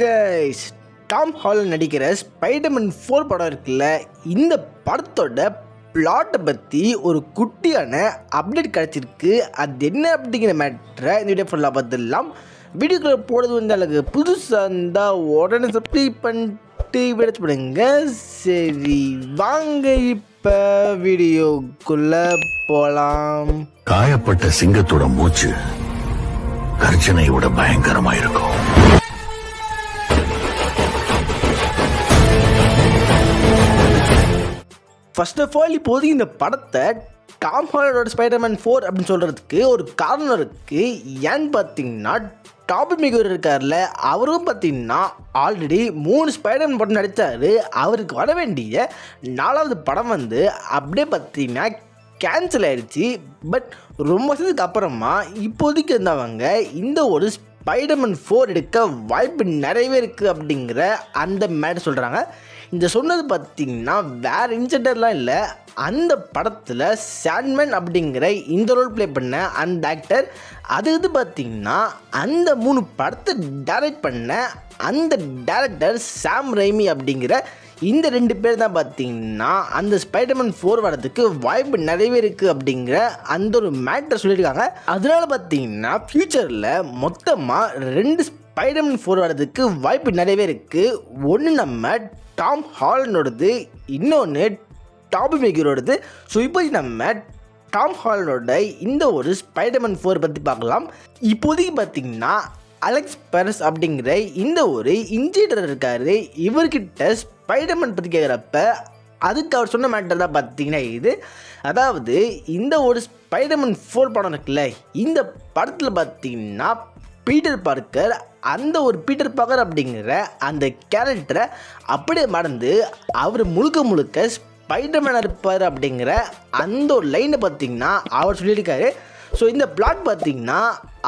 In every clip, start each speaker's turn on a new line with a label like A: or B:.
A: Guys, Tom Haaland நடிக்கிற Spiderman 4 படம் இருக்குல்ல, இந்த படத்தோட பிளாட்டை பற்றி ஒரு குட்டியான அப்டேட் கிடச்சிருக்கு. அது என்ன அப்படிங்கிற மேட்டரை இந்த வீடியோ ஃபுல்லாக பார்த்துடலாம். வீடியோக்குள்ளே போடுறது வந்து எனக்கு புதுசாக இருந்தால் உடனே சப்ஸ்கிரைப் பண்ணிட்டு வீடியோ பண்ணுங்க. சரி வாங்க இப்போ வீடியோக்குள்ளே போகலாம்.
B: காயப்பட்ட சிங்கத்தோட மூச்சு கர்ஜனையோட பயங்கரமா இருக்கும்.
A: ஃபர்ஸ்ட் ஆஃப் ஆல் இப்போதைக்கு இந்த படத்தை டாம் ஹாலண்டோட ஸ்பைடர்மேன் 4 அப்படின்னு சொல்கிறதுக்கு ஒரு காரணம் இருக்குது. ஏன்னு பார்த்தீங்கன்னா டாபி மெகுயர் இருக்கார்ல, அவரும் பார்த்தீங்கன்னா ஆல்ரெடி 3 ஸ்பைடர்மேன் படம் நடித்தார். அவருக்கு வர வேண்டிய 4வது படம் வந்து அப்படியே பார்த்தீங்கன்னா கேன்சல் ஆகிடுச்சு. பட் ரொம்ப வருஷத்துக்கு அப்புறமா இப்போதைக்கு இருந்தவங்க இந்த ஒரு ஸ்பைடர்மேன் 4 எடுக்க வாய்ப்பு நிறையவே இருக்குது அப்படிங்கிற அந்த மேட்டர் சொல்கிறாங்க. இந்த சொன்னது பார்த்திங்கன்னா வேறு இன்சிடென்ட்லாம் இல்லை, அந்த படத்தில் சாண்ட்மேன் அப்படிங்கிற இந்த ரோல் ப்ளே பண்ண அந்த ஆக்டர். அது பார்த்திங்கன்னா அந்த 3 படத்தை டைரக்ட் பண்ண அந்த டேரக்டர் சாம் ரைமி அப்படிங்கிற இந்த 2 பேர் தான் பார்த்திங்கன்னா அந்த ஸ்பைடர்மேன் 4 வரதுக்கு வாய்ப்பு நிறையவே இருக்குது அப்படிங்கிற அந்த ஒரு மேட்டர் சொல்லியிருக்காங்க. அதனால பார்த்திங்கன்னா ஃப்யூச்சரில் மொத்தமாக 2 ஸ்பைடர்மேன் 4 வரதுக்கு வாய்ப்பு நிறையவே இருக்குது. ஒன்று நம்ம டாம் ஹாலண்டோடது, இன்னொன்று டாபி மெகுயரோடது. ஸோ இப்போதைக்கு நம்ம டாம் ஹாலண்டோட இந்த ஒரு ஸ்பைடர்மேன் 4 பற்றி பார்க்கலாம். இப்போதைக்கு பார்த்திங்கன்னா அலெக்ஸ் பெரஸ் அப்படிங்கிற இந்த ஒரு இன்ஜினியர் இருக்கார். இவர்கிட்ட ஸ்பைடர்மேன் பற்றி கேட்குறப்ப அதுக்கு அவர் சொன்ன மேட்டர் தான் பார்த்தீங்கன்னா இது. அதாவது இந்த ஒரு ஸ்பைடர்மேன் 4 படம் இருக்குல்ல, இந்த படத்தில் பார்த்தீங்கன்னா பீட்டர் பார்க்கர், அந்த ஒரு பீட்டர் பார்க்கர் அப்படிங்கிற அந்த கேரக்டரை அப்படியே மறந்து அவர் முழுக்க ஸ்பைடர்மேனாக இருப்பார் அப்படிங்கிற அந்த ஒரு லைனை பார்த்திங்கன்னா அவர் சொல்லியிருக்காரு. ஸோ இந்த பிளாட் பார்த்திங்கன்னா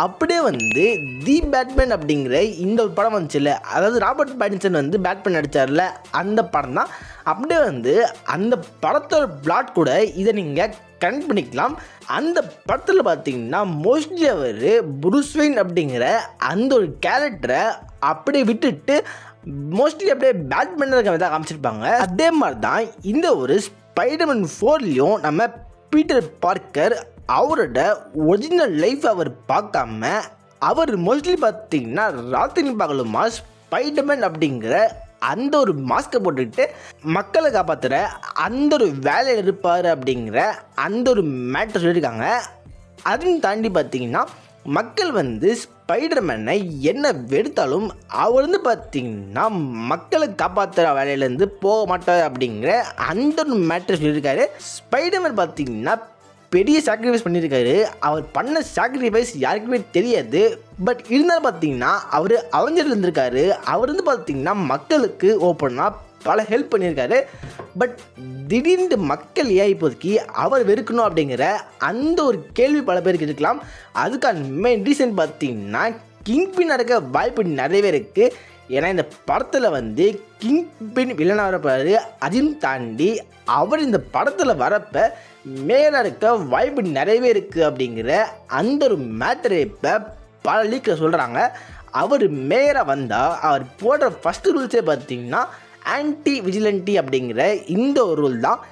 A: அப்படியே வந்து தி பேட்மேன் அப்படிங்கிற இந்த ஒரு படம் வந்துச்சுல்ல, அதாவது ராபர்ட் பேட்டின்சன் வந்து பேட்மேன் நடித்தார்ல, அந்த படம் தான். அப்படியே வந்து அந்த படத்தோட பிளாட் கூட இதை நீங்கள் கனெக்ட் பண்ணிக்கலாம். அந்த படத்தில் பார்த்திங்கன்னா மோஸ்ட்லி அவர் ப்ரூஸ் வெயின் அப்படிங்கிற அந்த ஒரு கேரக்டரை அப்படியே விட்டுட்டு மோஸ்ட்லி அப்படியே பேட்மேன் இருக்க தான் காமிச்சிருப்பாங்க. அதே மாதிரி தான் இந்த ஒரு ஸ்பைடர்மேன் 4லையும் நம்ம பீட்டர் பார்க்கர் அவரோட ஒரிஜினல் லைஃப் அவர் பார்க்காம அவர் மோஸ்ட்லி பார்த்திங்கன்னா ராத்திரி பகலுமா ஸ்பைடர்மேன் அப்படிங்கிற அந்த ஒரு மாஸ்கை போட்டுக்கிட்டு மக்களை காப்பாற்றுற அந்த ஒரு வேலையில் இருப்பார் அப்படிங்கிற அந்த ஒரு மேட்டர் சொல்லியிருக்காங்க. அதையும் தாண்டி பார்த்திங்கன்னா மக்கள் வந்து ஸ்பைடர்மேனை என்ன வெறுத்தாலும் அவர் வந்து பார்த்திங்கன்னா மக்களை காப்பாற்றுற வேலையிலேருந்து போக மாட்டார் அப்படிங்கிற அந்த ஒரு மேட்டர் சொல்லியிருக்காரு. ஸ்பைடர்மேன் பார்த்திங்கன்னா பெரிய சாக்ரிஃபைஸ் பண்ணியிருக்காரு. அவர் பண்ண சாக்ரிஃபைஸ் யாருக்குமே தெரியாது. பட் இருந்தாலும் பார்த்தீங்கன்னா அவர் அவஞ்சர் இருந்திருக்காரு. அவர் வந்து பார்த்திங்கன்னா மக்களுக்கு ஓப்பனாக பல ஹெல்ப் பண்ணியிருக்காரு. பட் திடீர்னு மக்கள் ஏன் இப்போதைக்கு அவர் வெறுக்கணும் அப்படிங்கிற அந்த ஒரு கேள்வி பல பேருக்கு இருக்கலாம். அதுக்கான மெயின் ரீசன் பார்த்திங்கன்னா கிங்பின் நடக்க வாய்ப்பு நிறையவே இருக்குது. ஏன்னா இந்த படத்தில் வந்து கிங்பின் வில்லனாக வரப்பாரு. அதையும் தாண்டி அவர் இந்த படத்தில் வரப்போ மேலே இருக்க வாய்ப்பு நிறையவே இருக்குது அப்படிங்கிற அந்த ஒரு மேட்டரை இப்போ பல லீக்கில் சொல்கிறாங்க. அவர் மேயராக வந்தால் அவர் போடுற ஃபஸ்ட்டு ரூல்ஸே பார்த்திங்கன்னா ஆன்டி விஜிலண்டி அப்படிங்கிற இந்த ஒரு ரூல் தான்.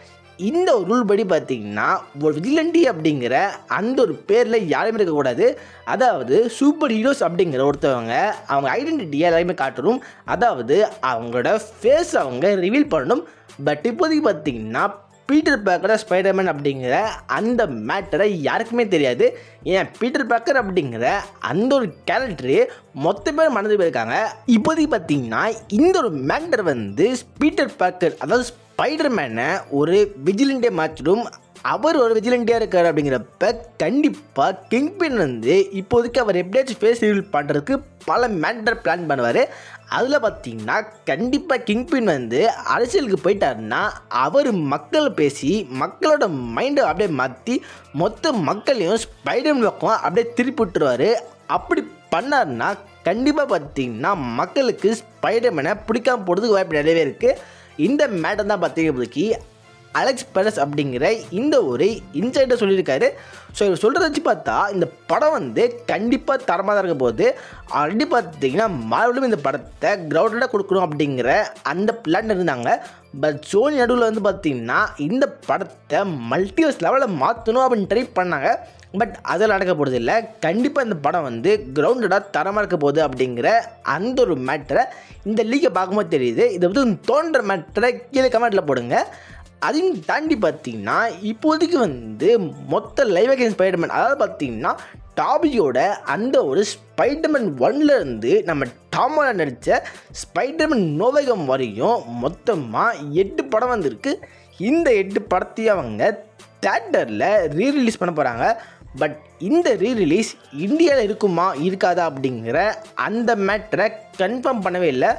A: இந்த ஒரு ரூல் படி பார்த்திங்கன்னா ஒரு விஜிலண்டி அப்படிங்கிற அந்த ஒரு பேரில் யாருமே இருக்கக்கூடாது. அதாவது சூப்பர் ஹீரோஸ் அப்படிங்கிற ஒருத்தவங்க அவங்க ஐடென்டிட்டியை எல்லாருமே காட்டணும். அதாவது அவங்களோட ஃபேஸ் அவங்க ரிவீல் பண்ணணும். பட் இப்போதைக்கு பார்த்திங்கன்னா பீட்டர் பார்க்கர் ஸ்பைடர்மேன் அப்படிங்கிற அந்த மேட்டரை யாருக்குமே தெரியாது. ஏன் பீட்டர் பார்க்கர் அப்படிங்கிற அந்த ஒரு கேரக்டரு மொத்த பேர் மறந்து போயிருக்காங்க. இப்போதைக்கு பார்த்திங்கன்னா இந்த ஒரு மேட்டர் வந்து பீட்டர் பார்க்கர் அதாவது ஸ்பைடர்மேனை ஒரு விஜிலண்டே மாற்றிடும். அவர் ஒரு விஜிலண்டியாக இருக்கார் அப்படிங்கிறப்ப கண்டிப்பாக கிங்பின் வந்து இப்போதைக்கு அவர் எப்படியாச்சும் ஃபேஸ் ரிவீல் பண்ணுறதுக்கு பல மேட்டர் பிளான் பண்ணுவார். அதில் பார்த்திங்கன்னா கண்டிப்பாக கிங்பின் வந்து அரசியலுக்கு போயிட்டாருன்னா அவர் மக்களை பேசி மக்களோட மைண்டை அப்படியே மாற்றி மொத்த மக்களையும் ஸ்பைடர்மேன் பக்கம் அப்படியே திருப்பி விட்டுருவார். அப்படி பண்ணார்னா கண்டிப்பாக பார்த்திங்கன்னா மக்களுக்கு ஸ்பைடர்மேனை பிடிக்காம போகிறதுக்கு வாய்ப்பு நிறையவே இருக்குது. இந்த மேட்டர் தான் பார்த்திங்கன்னா அலெக்ஸ் பெரஸ் அப்படிங்கிற இந்த ஒரு இன்சைடர் சொல்லியிருக்காரு. ஸோ இவர் சொல்கிறத வச்சு பார்த்தா இந்த படம் வந்து கண்டிப்பாக தரமாக தான் இருக்க போகுது. ஆல்ரெடி பார்த்தீங்கன்னா மார்வலும் இந்த படத்தை கிரவுண்டடாக கொடுக்கணும் அப்படிங்கிற அந்த பிளான் இருந்தாங்க. பட் சோனி நடுவில் வந்து பார்த்திங்கன்னா இந்த படத்தை மல்டிவர்ஸ் லெவலில் மாற்றணும் அப்படின்னு ட்ரை பண்ணாங்க. பட் அதில் நடக்க போகிறது இல்லை. கண்டிப்பாக இந்த படம் வந்து கிரவுண்டடாக தரமாக இருக்க போகுது அப்படிங்கிற அந்த ஒரு மேட்டரை இந்த லீக்கை பார்க்கும்போது தெரியுது. இதை வந்து தோன்ற மேட்டரை கீழே கமெண்ட்டில் போடுங்க. அதையும் தாண்டி பார்த்திங்கன்னா இப்போதைக்கு வந்து மொத்த லைவ் ஆக்ஷன் ஸ்பைடர்மேன், அதாவது பார்த்திங்கன்னா டாபியோட அந்த ஒரு ஸ்பைடர்மேன் 1லேருந்து நம்ம டாமால நடித்த ஸ்பைடர்மேன் நோவேகம் வரையும் மொத்தமாக 8 படம் வந்திருக்கு. இந்த 8 படத்தையும் அவங்க தியேட்டரில் ரீரிலீஸ் பண்ண போகிறாங்க. பட் இந்த ரீரிலீஸ் இந்தியாவில் இருக்குமா இருக்காதா அப்படிங்கிற அந்த மேட்டரை கன்ஃபார்ம் பண்ணவே இல்லை.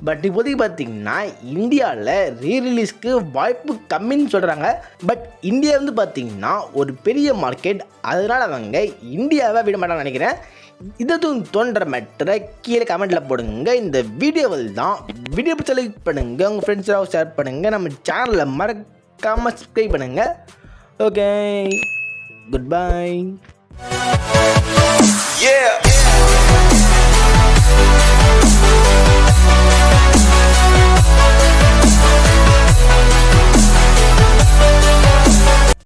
A: பட் இப்போதைக்கு பார்த்திங்கன்னா இந்தியாவில் ரீரிலீஸ்க்கு வாய்ப்பு கம்மின்னு சொல்கிறாங்க. பட் இந்தியா வந்து பார்த்திங்கன்னா ஒரு பெரிய மார்க்கெட், அதனால் அவங்க இந்தியாவை விட மாட்டாங்கன்னு நினைக்கிறேன். இதுவும் தோன்ற மேட்டரை கீழே கமெண்ட்டில் போடுங்க. இந்த வீடியோவில் தான் வீடியோ பிடிச்ச லைக் பண்ணுங்கள், உங்கள் ஃப்ரெண்ட்ஸாக ஷேர் பண்ணுங்கள், நம்ம சேனலை மறக்காமல் சப்ஸ்கிரைப் பண்ணுங்கள். Okay, good bye.